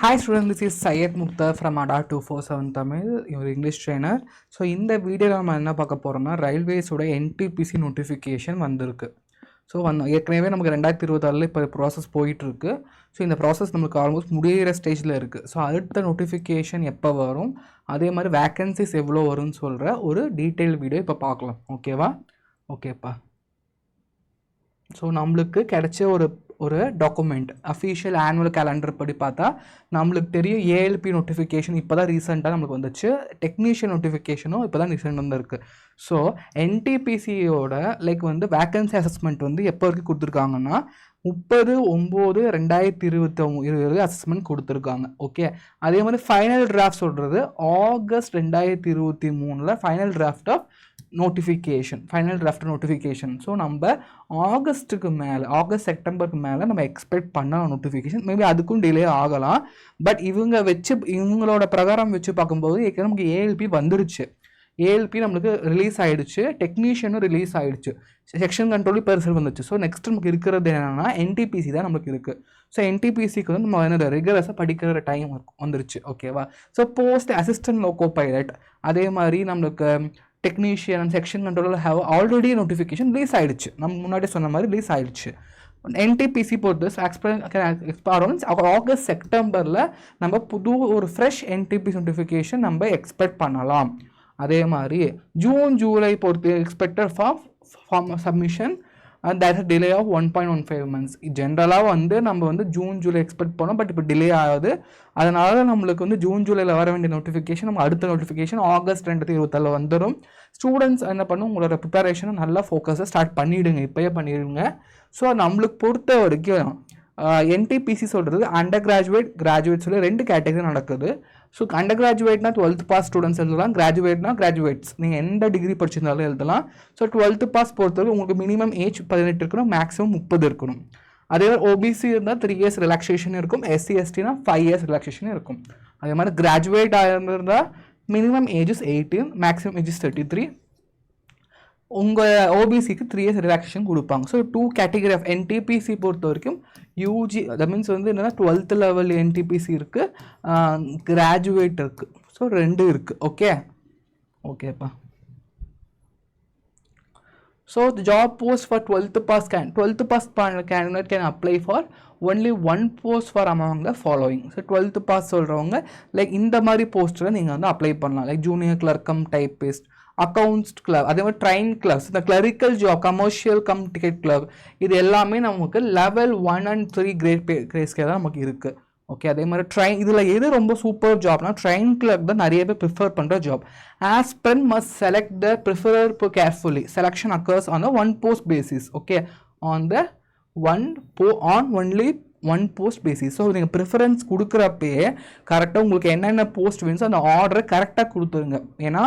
Hi students, this is Syed Mukhtar from ADA 247 Tamil, your English trainer. So இந்த வீடியோவில் நம்ம என்ன பார்க்க போகிறோம்னா ரயில்வேஸோட NTPC நோட்டிஃபிகேஷன் வந்திருக்கு. ஸோ ஏற்கனவே நமக்கு 2026 இப்போ ப்ராசஸ் போயிட்டுருக்கு. ஸோ இந்த ப்ராசஸ் நமக்கு ஆல்மோஸ்ட் முடிகிற ஸ்டேஜில் இருக்குது. ஸோ அடுத்த நோட்டிஃபிகேஷன் எப்போ வரும், அதே மாதிரி வேக்கன்சிஸ் எவ்வளோ வரும்னு சொல்கிற ஒரு டீட்டெயில் வீடியோ இப்போ பார்க்கலாம். ஓகேவா? ஓகேப்பா. ஸோ நம்மளுக்கு கிடைச்ச ஒரு டாக்குமெண்ட் அஃபீஷியல் ஆனுவல் கேலண்டர் படி பார்த்தா நம்மளுக்கு தெரியும் ஏஎல்பி நோட்டிஃபிகேஷன் இப்போ தான் ரீசெண்டாக நம்மளுக்கு வந்துச்சு. டெக்னீஷியன் நோட்டிஃபிகேஷனும் இப்போ தான் ரீசெண்ட் வந்துருக்கு. ஸோ என்டிபிசியோட வேக்கன்சி அசஸ்மெண்ட் எப்போ வரைக்கும் கொடுத்துருக்காங்கன்னா 30/9/2020 அசஸ்மெண்ட் கொடுத்துருக்காங்க. ஓகே, அதே மாதிரி ஃபைனல் டிராஃப்ட் சொல்கிறது August 2023 final draft of notification. So நம்ம ஆகஸ்ட்டுக்கு மேலே, ஆகஸ்ட் செப்டம்பருக்கு மேலே நம்ம எக்ஸ்பெக்ட் பண்ண நோட்டிஃபிகேஷன். மேபி அதுக்கும் டிலே ஆகலாம். பட் இவங்களோட பிரகாரம் வச்சு பார்க்கும்போது ஏற்கனவே நமக்கு ஏஎல்பி வந்துருச்சு. ஏஎல்பி நம்மளுக்கு ரிலீஸ் ஆகிடுச்சு, டெக்னீஷியனும் ரிலீஸ் ஆகிடுச்சு, செக்ஷன் கண்ட்ரோல் இப்போ ரிசல்ட் வந்துச்சு. ஸோ நெக்ஸ்ட் நமக்கு இருக்கிறது என்னென்னா என்டிபிசி தான் நம்மளுக்கு இருக்குது. ஸோ என்டிபிசிக்கு நம்ம என்ன ரெகுலராக படிக்கிற டைம் வந்துருச்சு. ஓகேவா? So post assistant loco pilot, அதே மாதிரி நம்மளுக்கு டெக்னீஷியன் செக்ஷன் கண்ட்ரோலில் ஹேவ் ஆல்ரெடி நோட்டிஃபிகேஷன் ரிலீஸ் ஆகிடுச்சு. நம்ம முன்னாடி சொன்ன மாதிரி ரிலீஸ் ஆகிடுச்சு. என்டிபிசி பொறுத்து ஆகஸ்ட் செப்டம்பரில் நம்ம புது ஒரு ஃப்ரெஷ் என்டிபிசி நோட்டிஃபிகேஷன் நம்ம எக்ஸ்பெக்ட் பண்ணலாம். அதே மாதிரி ஜூன் ஜூலை பொறுத்து expected form submission that is delay of 1.15 months. ஜென்ரலாக நம்ம ஜூன் ஜூலை எக்ஸ்பெக்ட் பண்ணோம். பட் இப்போ டிலே ஆகுது. அதனால நம்மளுக்கு ஜூன் ஜூலையில் வர வேண்டிய நோட்டிஃபிகேஷன் நம்ம அடுத்த நோட்டிஃபிகேஷன் ஆகஸ்ட் 2024 வந்துடும். ஸ்டூடெண்ட்ஸ் என்ன பண்ணும், உங்களோட ப்ரிப்பரேஷனை நல்லா ஃபோக்கஸாக ஸ்டார்ட் பண்ணிவிடுங்க, இப்போயே பண்ணிடுங்க. ஸோ நம்மளுக்கு பொறுத்த வரைக்கும் என்டிபிசி சொல்கிறது அண்டர் கிராஜுவேட் சொல்லி 2 கேட்டகரி நடக்குது. ஸோ அண்டர் கிராஜுவேட்னா 12th பாஸ் ஸ்டூடெண்ட்ஸ் எழுதலாம், கிராஜுவேட்னா கிராஜுவேட்ஸ் நீங்கள் எந்த டிகிரி படிச்சிருந்தாலும் எழுதலாம். ஸோ 12th பாஸ் பொறுத்தவரை உங்களுக்கு மினிமம் ஏஜ் 18 இருக்கணும், மேக்ஸிமம் 30 இருக்கணும். அதே மாதிரி ஓபிசி இருந்தால் 3 years ரிலாக்ஸேஷன் இருக்கும், SC STனா 5 years ரிலாக்ஸேஷன் இருக்கும். அதே மாதிரி கிராஜுவேட் ஆகிருந்தால் மினிமம் ஏஜஸ் 18, மேக்ஸிமம் ஏஜஸ் 33. உங்கள் ஓபிசிக்கு 3 years ரிலாக்ஸேஷன் கொடுப்பாங்க. ஸோ 2 கேட்டகரி ஆஃப் என்டிபிசி பொறுத்த வரைக்கும் யூஜி, தட் மீன்ஸ் என்னென்னா 12th லெவல் என்டிபிசி இருக்குது, கிராஜுவேட் இருக்குது. ஸோ 2 இருக்குது. ஓகேப்பா. So the job post for 12th pass candidate can apply for only 1 post for among the following. So 12th pass சொல்கிறவங்க இந்த மாதிரி போஸ்ட்டில் நீங்கள் அப்ளை பண்ணலாம். ஜூனியர் கிளர்க்கம், டைப்பிஸ்ட், அக்கௌண்ட்ஸ் கிளர்க், அதே மாதிரி ட்ரெயின் கிளர்க்ஸ், இந்த clerical job, commercial ticket clerk, இது எல்லாமே நமக்கு லெவல் 1 and 3 கிரேஸ்கே தான் நமக்கு இருக்குது. ஓகே, அதே மாதிரி இதில் எது ரொம்ப சூப்பர் ஜாப்னா ட்ரெயின் கிளர்க் தான் நிறைய பேர் ப்ரிஃபர் பண்ணுற job. Aspirant must select the preferer carefully. Selection occurs on the 1 post basis. Okay, only 1 post basis. ஸோ நீங்கள் ப்ரிஃபரன்ஸ் கொடுக்குறப்பே கரெக்டாக உங்களுக்கு என்னென்ன போஸ்ட் வேணுமோ அந்த ஆர்டரை கரெக்டாக கொடுத்துருங்க. ஏன்னா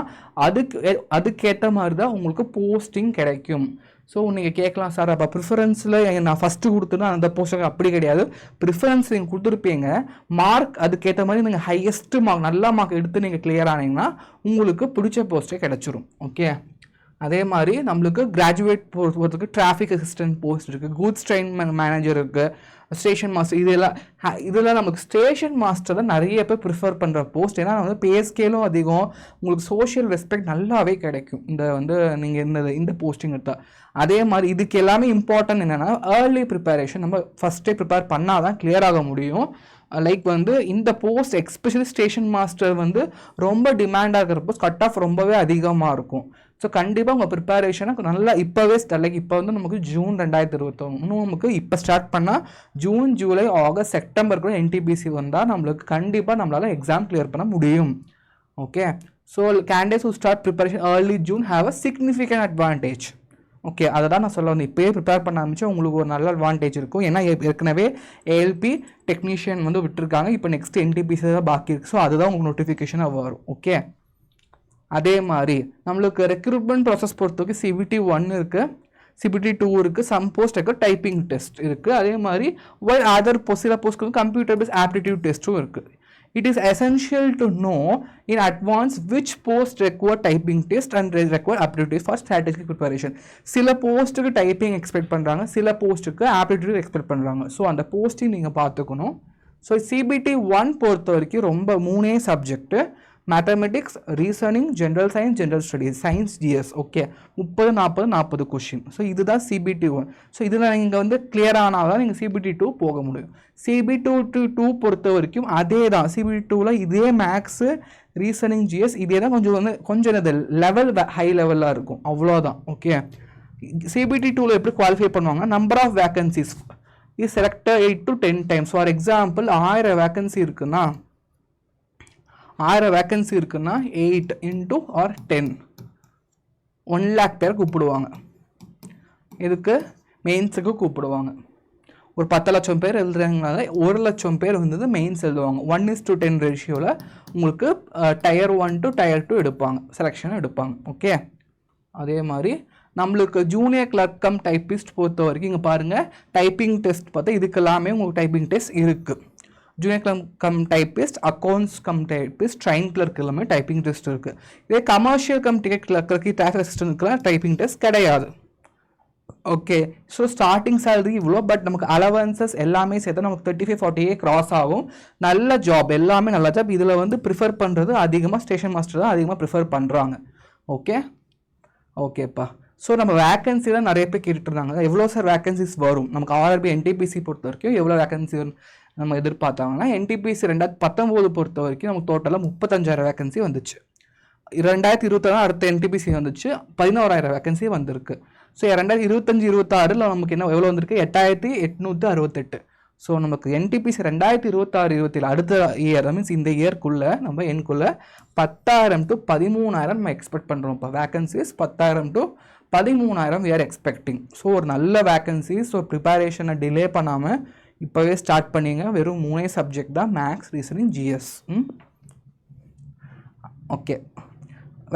அதுக்கேற்ற மாதிரி தான் உங்களுக்கு போஸ்டிங் கிடைக்கும். ஸோ நீங்கள் கேட்கலாம், சார் அப்போ ப்ரிஃபரன்ஸில் நான் ஃபஸ்ட்டு கொடுத்துனா அந்த போஸ்ட்டுக்கு அப்படி கிடையாது. ப்ரிஃபரன்ஸ் நீங்கள் கொடுத்துருப்பீங்க, மார்க் அதுக்கேற்ற மாதிரி நீங்கள் ஹையஸ்ட்டு மார்க், நல்ல மார்க் எடுத்து நீங்கள் கிளியர் ஆனீங்கன்னா உங்களுக்கு பிடிச்ச போஸ்ட்டே கிடச்சிரும். ஓகே, அதே மாதிரி நம்மளுக்கு கிராஜுவேட் போகிறதுக்கு டிராஃபிக் அசிஸ்டன்ட் போஸ்ட் இருக்குது, கூட்ஸ் ட்ரெயின் மேனேஜர் இருக்குது, ஸ்டேஷன் மாஸ்டர். இதெல்லாம் நமக்கு ஸ்டேஷன் மாஸ்டர் தான் நிறைய பேர் ப்ரிஃபர் பண்ணுற போஸ்ட். ஏன்னா பே ஸ்கேலும் அதிகம், உங்களுக்கு சோஷியல் ரெஸ்பெக்ட் நல்லாவே கிடைக்கும் நீங்கள் இந்த போஸ்டிங் எடுத்தால். அதே மாதிரி இதுக்கு எல்லாமே இம்பார்ட்டன்ட் என்னென்னா ஏர்லி ப்ரிப்பரேஷன். நம்ம ஃபஸ்ட்டே ப்ரிப்பேர் பண்ணால் தான் கிளியர் ஆக முடியும். இந்த போஸ்ட் எஸ்பெஷலி ஸ்டேஷன் மாஸ்டர் ரொம்ப டிமாண்டாக இருக்கிற போஸ்ட், கட் ஆஃப் ரொம்பவே அதிகமாக இருக்கும். ஸோ கண்டிப்பாக உங்கள் ப்ரிப்பரேஷனை நல்லா இப்போவே இப்போ நமக்கு ஜூன் 2021, இன்னும் நமக்கு இப்போ ஸ்டார்ட் பண்ணால் ஜூன் ஜூலை ஆகஸ்ட் செப்டம்பர் கூட என்டிபிசி வந்தால் நம்மளுக்கு கண்டிப்பாக நம்மளால் எக்ஸாம் கிளியர் பண்ண முடியும். Okay, so candidates who start preparation early June have a significant advantage. Okay, அதை தான் நான் சொல்ல இப்போயே ப்ரிப்பேர் பண்ண ஆரம்பிச்சு உங்களுக்கு ஒரு நல்ல அட்வான்டேஜ் இருக்கும். ஏன்னா ஏற்கனவே ஏஎல்பி டெக்னீஷியன் விட்டுருக்காங்க, இப்போ நெக்ஸ்ட் என்டிபிசி தான் பாக்கி இருக்குது. ஸோ அதுதான் உங்களுக்கு நோட்டிஃபிகேஷனாக வரும். ஓகே, அதே மாதிரி நம்மளுக்கு ரெக்ரூட்மெண்ட் ப்ராசஸ் பொறுத்தவரைக்கும் CBT 1 இருக்குது, CBT 2 இருக்குது, சம் போஸ்ட் இருக்குது, டைப்பிங் டெஸ்ட் இருக்குது. அதே மாதிரி அதர் சில போஸ்ட்க்கு கம்ப்யூட்டர் பேஸ்ட் ஆப்டிடியூட் டெஸ்ட்டும் இருக்குது. It is essential to know in advance which post require typing test and require aptitude for strategic preparation. சில போஸ்ட்டுக்கு டைப்பிங் எக்ஸ்பெக்ட் பண்ணுறாங்க, சில போஸ்ட்டுக்கு ஆப்டிடியூட் எக்ஸ்பெக்ட் பண்ணுறாங்க. ஸோ அந்த போஸ்டிங் நீங்கள் பார்த்துக்கணும். ஸோ சிபிடி 1 பொறுத்த வரைக்கும் ரொம்ப 3 subject, mathematics, reasoning, general science, general studies, science, GS. Okay, 30-40 question. So இதுதான் சிபிடி 1. ஸோ இதில் நீங்கள் வந்து கிளியர் ஆனால் தான் நீங்கள் சிபிடி 2 போக முடியும். சிபிடி 2 பொறுத்த வரைக்கும் அதே தான். சிபிடி 2ல் இதே மேக்ஸு, ரீசனிங், ஜிஎஸ் இதே தான். கொஞ்சம் லெவல் ஹை லெவலாக இருக்கும், அவ்வளோதான். ஓகே, சிபிடி 2ல் எப்படி குவாலிஃபை பண்ணுவாங்க, number of vacancies is selected 8 to 10 times. For example 1000 vacancy இருக்குன்னா 1000 வேக்கன்சி இருக்குன்னா 8 into or 10 1 lakh பேர் கூப்பிடுவாங்க. இதுக்கு மெயின்ஸுக்கு கூப்பிடுவாங்க. ஒரு 10 லட்சம் பேர் எழுதுறதுனால 1 லட்சம் பேர் வந்து மெயின்ஸ் எழுதுவாங்க. 1:10 ரேஷியோவில் உங்களுக்கு Tier 1 to Tier 2 எடுப்பாங்க, செலெக்ஷன் எடுப்பாங்க. ஓகே, அதே மாதிரி நம்மளுக்கு ஜூனியர் கிளர்க் கம் டைப்பிஸ்ட் பொறுத்த வரைக்கும் இங்கே பாருங்கள், டைப்பிங் டெஸ்ட் பார்த்தா இதுக்கு எல்லாமே உங்களுக்கு டைப்பிங் டெஸ்ட் இருக்குது. Junior clerk cum typist, accounts cum typist, train clerk எல்லாமே டைப்பிங் டெஸ்ட் இருக்குது. இதே commercial cum ticket clerk, tax அசிஸ்டன்ட்க்குலாம் டைப்பிங் டெஸ்ட் கிடையாது. ஓகே, ஸோ ஸ்டார்டிங் சேலரி இவ்வளோ, பட் நமக்கு அலவன்சஸ் எல்லாமே சேர்த்து நமக்கு 35-40 கிராஸ் ஆகும். நல்ல ஜாப், எல்லாமே நல்ல ஜாப். இதில் வந்து ப்ரிஃபர் பண்ணுறது அதிகமாக ஸ்டேஷன் மாஸ்டர் தான் அதிகமாக ப்ரிஃபர் பண்ணுறாங்க. ஓகே, ஓகேப்பா. ஸோ நம்ம வேக்கன்சி தான் நிறைய பேர் கேட்டுருந்தாங்க, எவ்வளோ சார் வேக்கன்சிஸ் வரும் நமக்கு ஆர்ஆர்பி என்டிபிசி பொறுத்த வரைக்கும் எவ்வளோ வேக்கன்சி நம்ம எதிர்பார்த்தாங்கன்னா, என்டிபிசி 2019 பொறுத்த வரைக்கும் நமக்கு டோட்டலாக 35,000 வேக்கன்சி வந்துச்சு. 2026 அடுத்த என்டிபிசி வந்துச்சு, 11,000 வேக்கன்சி வந்திருக்கு. ஸோ 2025-26 நமக்கு என்ன எவ்வளோ வந்திருக்கு, 8,868. ஸோ நமக்கு என்டிபிசி 2026-27 அடுத்த இயர், மீன்ஸ் இந்த இயர்க்குள்ளே நம்ம என்குள்ளே 10,000 to 13,000 நம்ம எக்ஸ்பெக்ட் பண்ணுறோம். இப்போ vacancies 10,000 to 13,000 we are expecting. So ஒரு நல்ல வேக்கன்சி. ஸோ ப்ரிப்பரேஷனை டிலே பண்ணாமல் இப்போவே ஸ்டார்ட் பண்ணிங்க. வெறும் 3 சப்ஜெக்ட் தான், maths, reasoning, GS. Okay,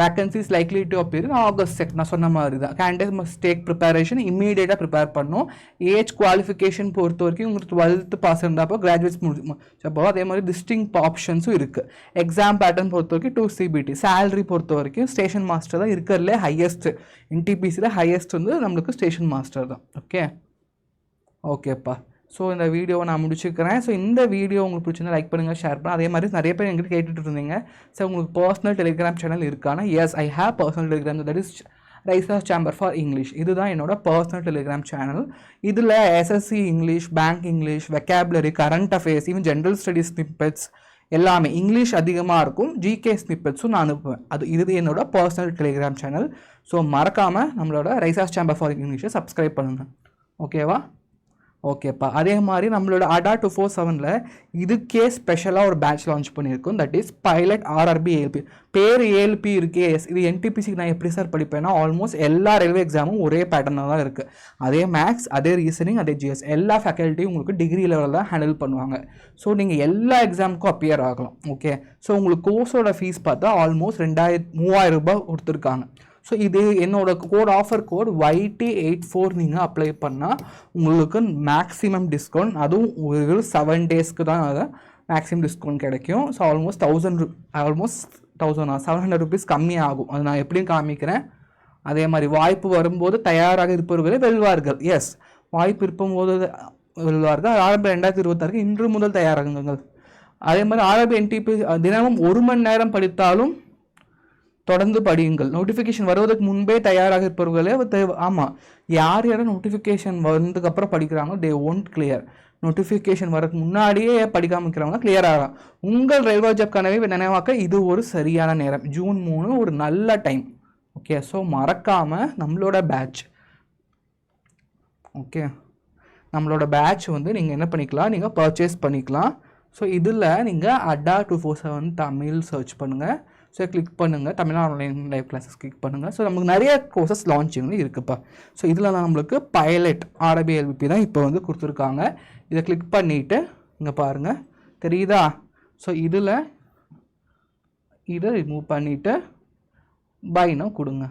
vacancies likely to appear in August. நான் சொன்ன மாதிரி தான். கேண்டிடேட் மஸ்ட் டேக் ப்ரிப்பரேஷன், இம்மீடியட்டாக ப்ரிப்பேர் பண்ணும். ஏஜ் குவாலிஃபிகேஷன் பொறுத்த வரைக்கும் உங்களுக்கு 12th பாஸ் இருந்தாப்போ கிராஜுவேட்ஸ் முடிச்சப்போ அதே மாதிரி டிஸ்டிங்க் ஆப்ஷன்ஸும் இருக்குது. எக்ஸாம் பேட்டர்ன் பொறுத்த வரைக்கும் 2 CBT. சேலரி பொறுத்த வரைக்கும் ஸ்டேஷன் மாஸ்டர் தான் இருக்கிறதுலே ஹையஸ்ட். என்டிபிசியில் ஹையஸ்ட் வந்து நம்மளுக்கு ஸ்டேஷன் மாஸ்டர் தான். ஓகே, ஓகேப்பா. ஸோ இந்த வீடியோவை நான் முடிச்சுக்கிறேன். ஸோ இந்த வீடியோ உங்களுக்கு பிடிச்சிருந்தா லைக் பண்ணுங்கள், ஷேர் பண்ணுங்கள். அதே மாதிரி நிறைய பேர் எங்கிட்ட கேட்டுட்டு இருந்தீங்க, ஸோ உங்களுக்கு பர்சனல் டெலிகிராம் சேனல் இருக்கானா? Yes, I have personal Telegram, that is Raisa's chamber for English. இதுதான் என்னோட பர்சனல் டெலிகிராம் சேனல். இதில் SSC English, bank English, vocabulary, current affairs, even general studies snippets எல்லாமே இங்கிலீஷ் அதிகமாக இருக்கும். ஜிகே ஸ்னிப்பெட்ஸும் நான் அனுப்புவேன். இது என்னோட பர்சனல் டெலிகிராம் சேனல். ஸோ மறக்காமல் நம்மளோட ரைசாஸ் சேம்பர் ஃபார் இங்கிலீஷை சப்ஸ்கிரைப் பண்ணுங்கள். ஓகேவா? ஓகேப்பா. அதே மாதிரி நம்மளோட அடா 247ல் இதுக்கே ஸ்பெஷலாக ஒரு பேட்ச் லான்ச் பண்ணியிருக்கோம். That is pilot RRB ALP. பேர் ஏஎல்பி இருக்கே, இது என்டிபிசிக்கு நான் எப்படி சார் படிப்பேன்னா, ஆல்மோஸ்ட் எல்லா ரயில்வே எக்ஸாமும் ஒரே பேட்டர்னாக தான் இருக்குது. அதே மேக்ஸ், அதே ரீசனிங், அதே ஜிஎஸ், எல்லா ஃபேக்கல்ட்டியும் உங்களுக்கு டிகிரி லெவலில் தான் ஹேண்டில் பண்ணுவாங்க. ஸோ நீங்கள் எல்லா எக்ஸாமுக்கும் அப்பியர் ஆகலாம். ஓகே, ஸோ உங்களுக்கு கோர்ஸோட ஃபீஸ் பார்த்தா ஆல்மோஸ்ட் 3,000 ரூபாய் கொடுத்துருக்காங்க. ஸோ இது என்னோட கோட், ஆஃபர் கோட் YT84 நீங்கள் அப்ளை பண்ணால் உங்களுக்கு மேக்ஸிமம் டிஸ்கவுண்ட், அதுவும் ஒரு 7 டேஸ்க்கு தான் அதை மேக்ஸிமம் டிஸ்கவுண்ட் கிடைக்கும். ஸோ ஆல்மோஸ்ட் 700 ருபீஸ் கம்மியாகும். அது நான் எப்படியும் காமிக்கிறேன். அதே மாதிரி வாய்ப்பு வரும்போது தயாராக இருப்பவர்களே வெல்வார்கள். எஸ், வாய்ப்பு இருக்கும்போது வெல்வார்கள். ஆரம்பி 2026 இன்று முதல் தயாராகுங்கள். அதே மாதிரி ஆரம்பி என்டிபி தினமும் 1 மணி நேரம் படித்தாலும் தொடர்ந்து படியுங்கள். நோட்டிஃபிகேஷன் வருவதற்கு முன்பே தயாராக இருப்பவர்களே ஆமாம், யார் யாரும் நோட்டிஃபிகேஷன் வந்ததுக்கப்புறம் படிக்கிறாங்களோ தே ஒன்ட் கிளியர். நோட்டிஃபிகேஷன் வரதுக்கு முன்னாடியே படிக்காமல் இருக்கிறவங்க கிளியர் ஆகலாம். உங்கள் ரயில்வே ஜாப் கனவை நினைவாக்க இது ஒரு சரியான நேரம். ஜூன் 3 ஒரு நல்ல டைம். ஓகே, ஸோ மறக்காமல் நம்மளோட பேட்ச், ஓகே, நம்மளோட பேட்ச் வந்து நீங்கள் என்ன பண்ணிக்கலாம், நீங்கள் பர்ச்சேஸ் பண்ணிக்கலாம். ஸோ இதில் நீங்கள் அடா 247 தமிழ் சர்ச் பண்ணுங்கள். ஸோ கிளிக் பண்ணுங்கள், Tamil Nadu online live classes click பண்ணுங்கள். ஸோ நமக்கு நிறைய கோர்சஸ் லான்ச்சிங் இருக்குப்பா. ஸோ இதில் நம்மளுக்கு பைலட் ஆர்ஆர்பி ஏஎல்பி தான் இப்போ வந்து கொடுத்துருக்காங்க. இதை கிளிக் பண்ணிவிட்டு இங்கே பாருங்கள், தெரியுதா? ஸோ இதில் இதை ரிமூவ் பண்ணிவிட்டு பைனோ கொடுங்க.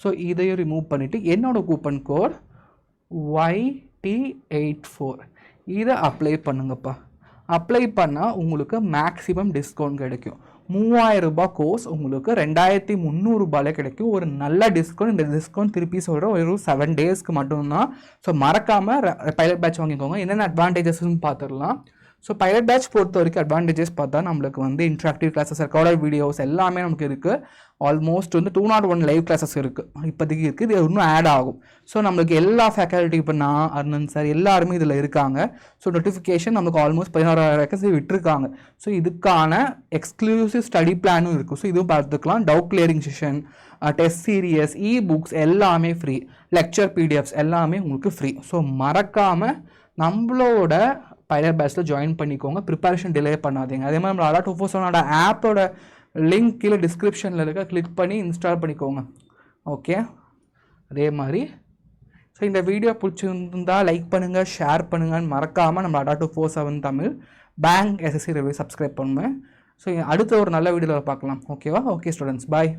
ஸோ இதையும் ரிமூவ் பண்ணிவிட்டு என்னோட கூப்பன் கோட் YT84 இதை அப்ளை பண்ணுங்கப்பா. அப்ளை பண்ணால் உங்களுக்கு மேக்ஸிமம் டிஸ்கவுண்ட் கிடைக்கும். 3,000 ரூபாய் கோர்ஸ் உங்களுக்கு 2,300 ரூபாயிலே கிடைக்கும். ஒரு நல்ல டிஸ்கவுண்ட். இந்த டிஸ்கவுண்ட் திருப்பி சொல்கிறேன், ஒரு 7 டேஸ்க்கு மட்டும்தான். ஸோ மறக்காமல் பைலட் பேட்ச் வாங்கிக்கோங்க. என்னென்ன அட்வான்டேஜஸ்ன்னு பார்த்துடலாம். ஸோ பைலட் பேட்ச் பொறுத்த வரைக்கும் அட்வான்டேஜஸ் பார்த்தா நம்மளுக்கு வந்து இன்ட்ராக்டிவ் கிளாஸஸ், ரெக்கார்டட் வீடியோஸ் எல்லாமே நமக்கு இருக்குது. ஆல்மோஸ்ட் வந்து 201 லைவ் கிளாஸஸ் இருக்குது இப்போதைக்கு இருக்குது. இது இன்னும் ஆட் ஆகும். ஸோ நம்மளுக்கு எல்லா ஃபேக்கல்ட்டி, இப்போ நான் அருணன் சார் எல்லாருமே இதில் இருக்காங்க. ஸோ நோட்டிஃபிகேஷன் நமக்கு ஆல்மோஸ்ட் 16,000 வேக்கன்சி விட்டுருக்காங்க. ஸோ இதுக்கான எக்ஸ்க்ளூசிவ் ஸ்டடி பிளானும் இருக்குது. ஸோ இதுவும் பார்த்துக்கலாம். Doubt clearing session, test serious, books எல்லாமே ஃப்ரீ, லெக்சர் பிடிஎஃப்ஸ் எல்லாமே உங்களுக்கு ஃப்ரீ. ஸோ மறக்காமல் நம்மளோட பைலட் பேட்ச்சில் ஜாயின் பண்ணிக்கோங்க. ப்ரிப்பரேஷன் டிலே பண்ணாதீங்க. அதே மாதிரி நம்ம அலா 247 ஆப்போட லிங்க் கீழே டிஸ்கிரிப்ஷனில் இருக்க கிளிக் பண்ணி இன்ஸ்டால் பண்ணிக்கோங்க. ஓகே, அதே மாதிரி ஸோ இந்த வீடியோ பிடிச்சிருந்தா லைக் பண்ணுங்கள், ஷேர் பண்ணுங்கன்னு மறக்காமல் நம்ம அலா 247 Tamil bank SSC review subscribe பண்ணுவேன். ஸோ அடுத்த ஒரு நல்ல வீடியோவில் பார்க்கலாம். ஓகேவா? ஓகே ஸ்டூடெண்ட்ஸ், பாய்.